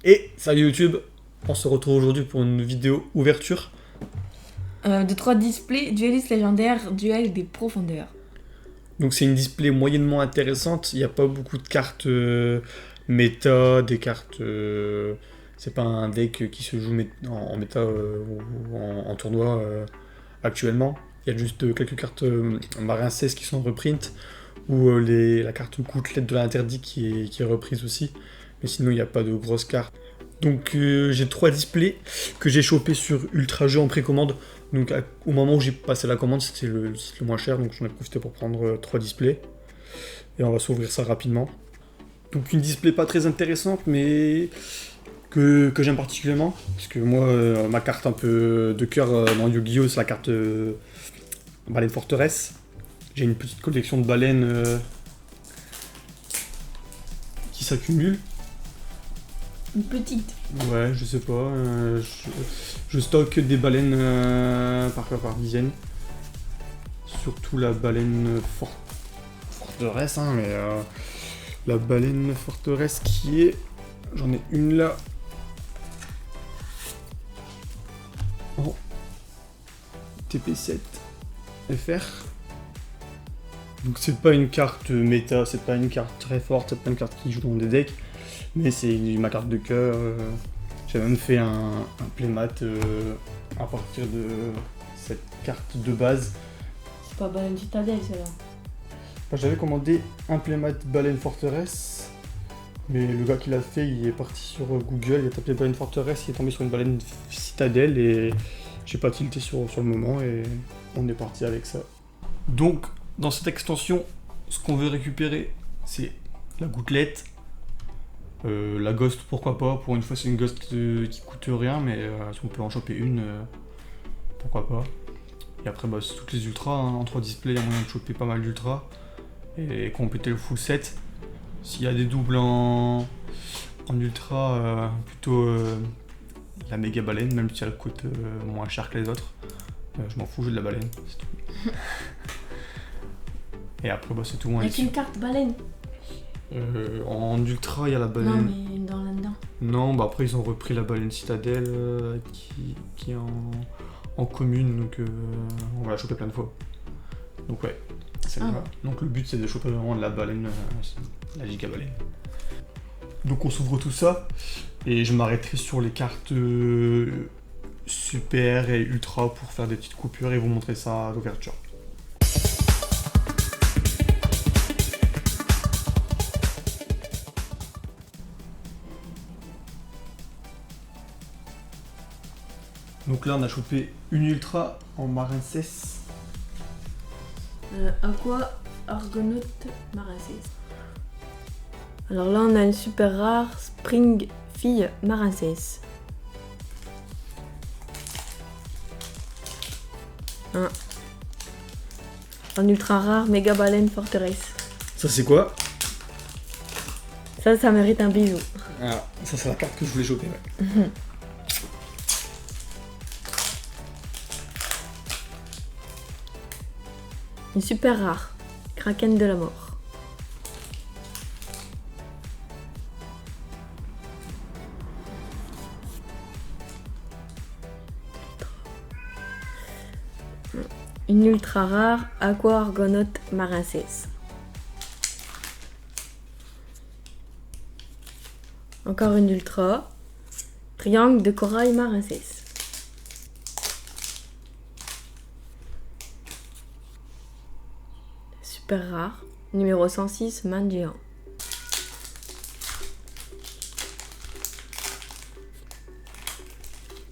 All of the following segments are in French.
Et salut YouTube, on se retrouve aujourd'hui pour une vidéo ouverture. De 3 displays, dueliste légendaire, duel des profondeurs. Donc c'est une display moyennement intéressante, il n'y a pas beaucoup de cartes méta, des cartes... c'est pas un deck qui se joue en méta ou en tournoi actuellement. Il y a juste quelques cartes Marin 16 qui sont en reprint, ou la carte Gouttelette de l'interdit qui est reprise aussi. Mais sinon il n'y a pas de grosses cartes. Donc j'ai 3 displays que j'ai chopé sur Ultra Jeu en précommande. Donc au moment où j'ai passé la commande, c'était le site le moins cher, donc j'en ai profité pour prendre 3 displays. Et on va s'ouvrir ça rapidement. Donc une display pas très intéressante, mais que j'aime particulièrement. Parce que moi, ma carte un peu de cœur dans Yu-Gi-Oh! C'est la carte Baleine Forteresse. J'ai une petite collection de baleines qui s'accumulent. Une petite. Ouais, je sais pas. Je stocke des baleines par dizaines. Surtout la baleine forteresse, hein, mais la baleine forteresse qui est... J'en ai une là. En TP7 FR. Donc c'est pas une carte méta, c'est pas une carte très forte, c'est pas une carte qui joue dans des decks. Mais c'est ma carte de cœur. J'ai même fait un playmat à partir de cette carte de base. C'est pas Baleine Citadelle, celle-là. J'avais commandé un playmat Baleine Forteresse, mais le gars qui l'a fait, il est parti sur Google, il a tapé Baleine Forteresse, il est tombé sur une Baleine Citadelle et j'ai pas tilté sur le moment et on est parti avec ça. Donc, dans cette extension, ce qu'on veut récupérer, c'est la gouttelette. La Ghost, pourquoi pas, pour une fois c'est une Ghost qui coûte rien, mais si on peut en choper une, pourquoi pas. Et après c'est toutes les ultras, hein. En 3 displays il y a moyen de choper pas mal d'ultras et compléter le full set. S'il y a des doubles en ultra, plutôt la méga baleine, même si elle coûte moins cher que les autres. Je m'en fous, j'ai de la baleine, c'est tout. Et après c'est tout. Avec une carte baleine. En ultra, il y a la baleine. Non, mais dans là-dedans. Non, après ils ont repris la baleine citadelle qui est en commune, donc on va la choper plein de fois. Donc ouais, celle-là. Donc le but c'est de choper vraiment de la baleine, la giga baleine. Donc on s'ouvre tout ça, et je m'arrêterai sur les cartes super et ultra pour faire des petites coupures et vous montrer ça à l'ouverture. Donc là on a chopé une ultra en marin 16. Aqua Argonaute Marin 16. Alors là, on a une super rare Spring Fille Marin 16. En ultra rare Méga Baleine Forteresse. Ça c'est quoi? Ça mérite un bisou. Ah, ça c'est la carte que je voulais choper, ouais. Une super rare Kraken de la mort. Une ultra rare Aqua Argonaute Marin 16. Encore une ultra Triangle de corail Marin 16. Super rare numéro 106 Man géant.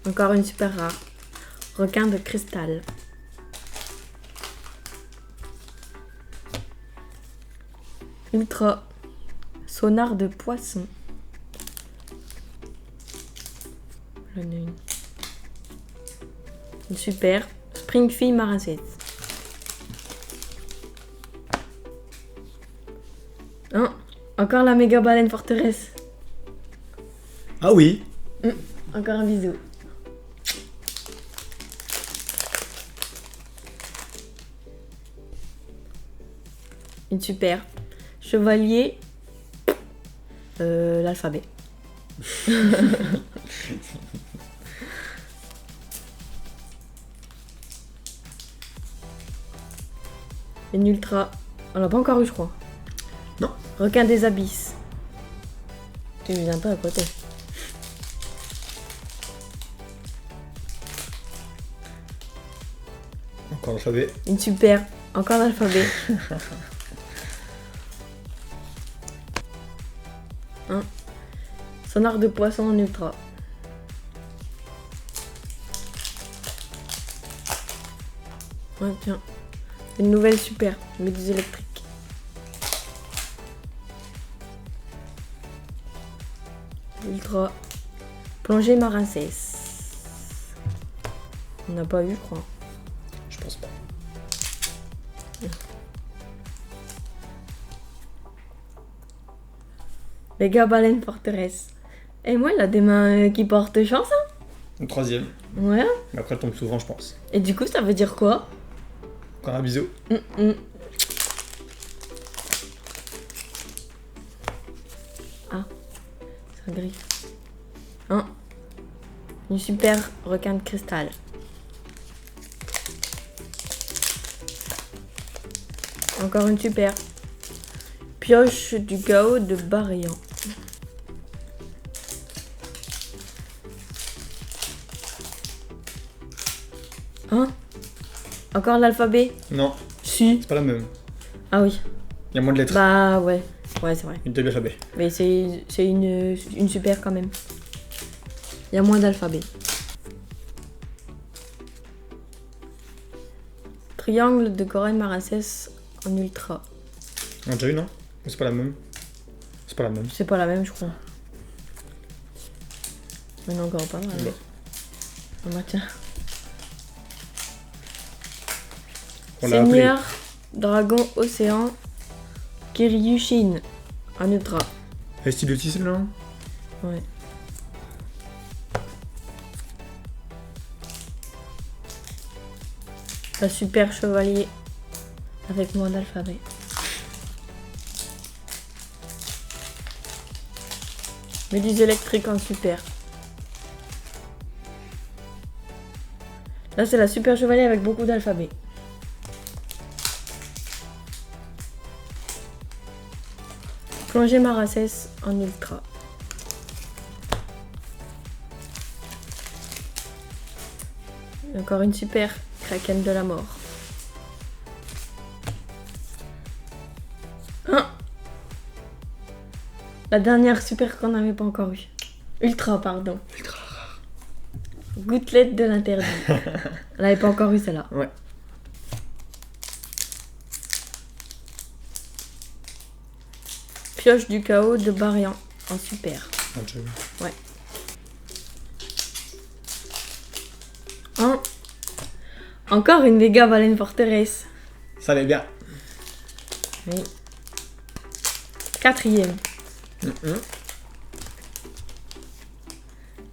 Encore une super rare Requin de cristal. Ultra Sonar de poisson. J'en ai une super Springfille Marin 16. Encore la méga baleine forteresse. Ah oui. Encore un bisou. Une super chevalier l'alphabet. Une ultra. On l'a pas encore eu, je crois. Non. Requin des abysses. Tu viens pas à côté. Encore l'alphabet. Une super. Encore l'alphabet. Un. Sonar de poisson en ultra. Ouais, tiens. Une nouvelle super. Méduse électrique. Ultra. Plongée marin cesse. On n'a pas eu, je crois. Je pense pas. Les gars, baleine forteresse. Et moi, il a des mains qui portent chance, hein. Le troisième. Ouais. Mais après, elle tombe souvent, je pense. Et du coup, ça veut dire quoi? Encore un bisou. Ah, ça griffe. Un. Une super requin de cristal. Encore une super. Pioche du chaos de Baréan. Hein? Encore l'alphabet? Non, Si. c'est pas la même. Ah oui. Il y a moins de lettres. Bah ouais. Ouais, c'est vrai. Une de l'alphabet. Mais c'est une super quand même. Il y a moins d'alphabet. Triangle de Corail Maracès en ultra. On a déjà eu, non? Ou c'est pas la même? C'est pas la même. C'est pas la même, je crois. Mais non, encore pas mal. Bon. Ah bah tiens. On l'a appelé. Seigneur, dragon, océan, Kiryushin en ultra. Est-ce qu'il utilise là? Ouais. Un super chevalier avec moins d'alphabet. Méduse électrique en super. Là, c'est la super chevalier avec beaucoup d'alphabet. Plongée Maracès en ultra. Et encore une super kraken de la mort. Ah, la dernière super qu'on n'avait pas encore eue. Ultra, pardon. Ultra rare. Gouttelette de l'interdit. On n'avait pas encore eu celle-là. Ouais. Pioche du chaos de Baréan en super. On a déjà eu. Ouais. Un. Encore une méga baleine forteresse. Ça allait bien. Oui. Quatrième.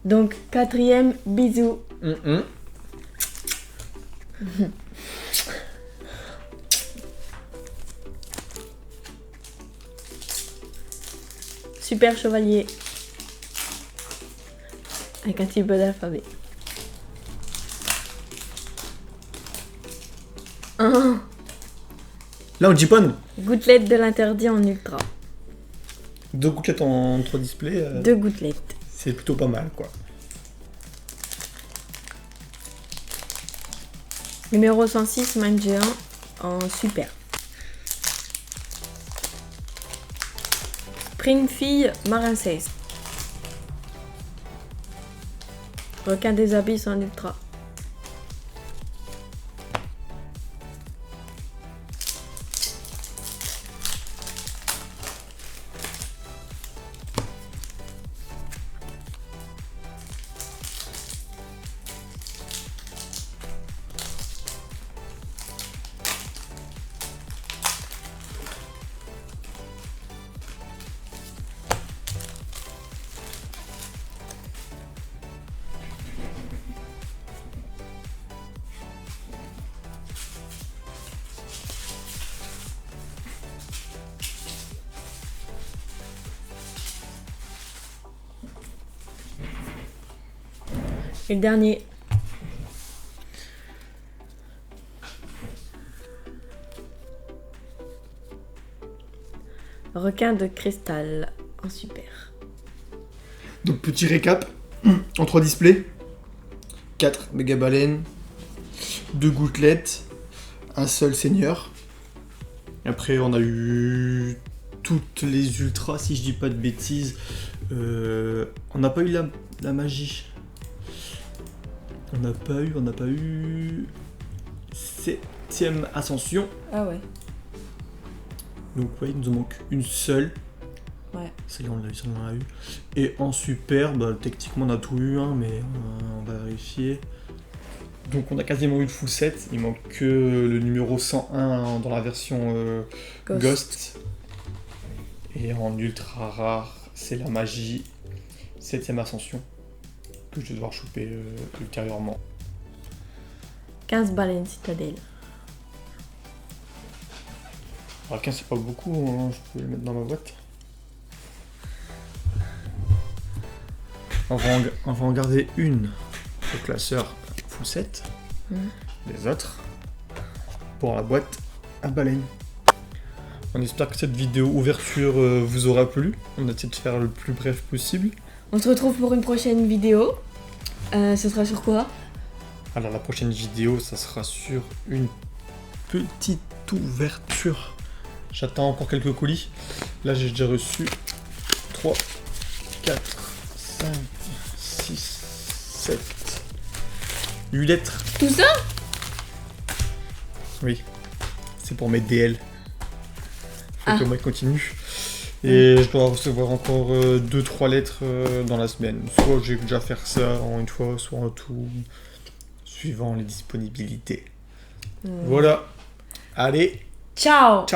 Donc, quatrième, bisous. Super chevalier. Avec un petit peu d'alphabet. Un. Là, on dit pas, nous. Gouttelette de l'interdit en ultra. 2 gouttelettes en 3 displays. 2 gouttelettes. C'est plutôt pas mal, quoi. Numéro 106, Mind Géant en super. Springfille Marin 16. Requin des abysses en ultra. Et le dernier. Requin de cristal en super. Donc petit récap, en 3 displays, 4 méga baleines, 2 gouttelettes, un seul seigneur. Après on a eu toutes les ultras si je dis pas de bêtises. On n'a pas eu la magie. On n'a pas eu 7ème ascension. Ah ouais. Donc ouais, il nous en manque une seule. Ouais. Celle-là, on l'a eu. Et en super, bah, techniquement, on a tout eu, hein, mais on va vérifier. Donc, on a quasiment eu le full set. Il manque que le numéro 101 dans la version Ghost. Et en ultra rare, c'est la magie 7ème ascension que je vais devoir choper ultérieurement. 15 baleines citadelle. Alors 15 c'est pas beaucoup, hein, je peux les mettre dans ma boîte. On va en garder une au classeur full set. Les autres pour la boîte à baleine. On espère que cette vidéo ouverture vous aura plu. On a essayé de faire le plus bref possible. On se retrouve pour une prochaine vidéo. Ce sera sur quoi? Alors la prochaine vidéo, ça sera sur une petite ouverture. J'attends encore quelques colis. Là, j'ai déjà reçu 3, 4, 5, 6, 7, 8 lettres. Tout ça? Oui, c'est pour mes DL. Faut Ah. que moi continue. Et je dois recevoir encore 2-3 lettres dans la semaine. Soit j'ai déjà faire ça en une fois, soit en tout, suivant les disponibilités. Voilà. Allez, Ciao! ciao!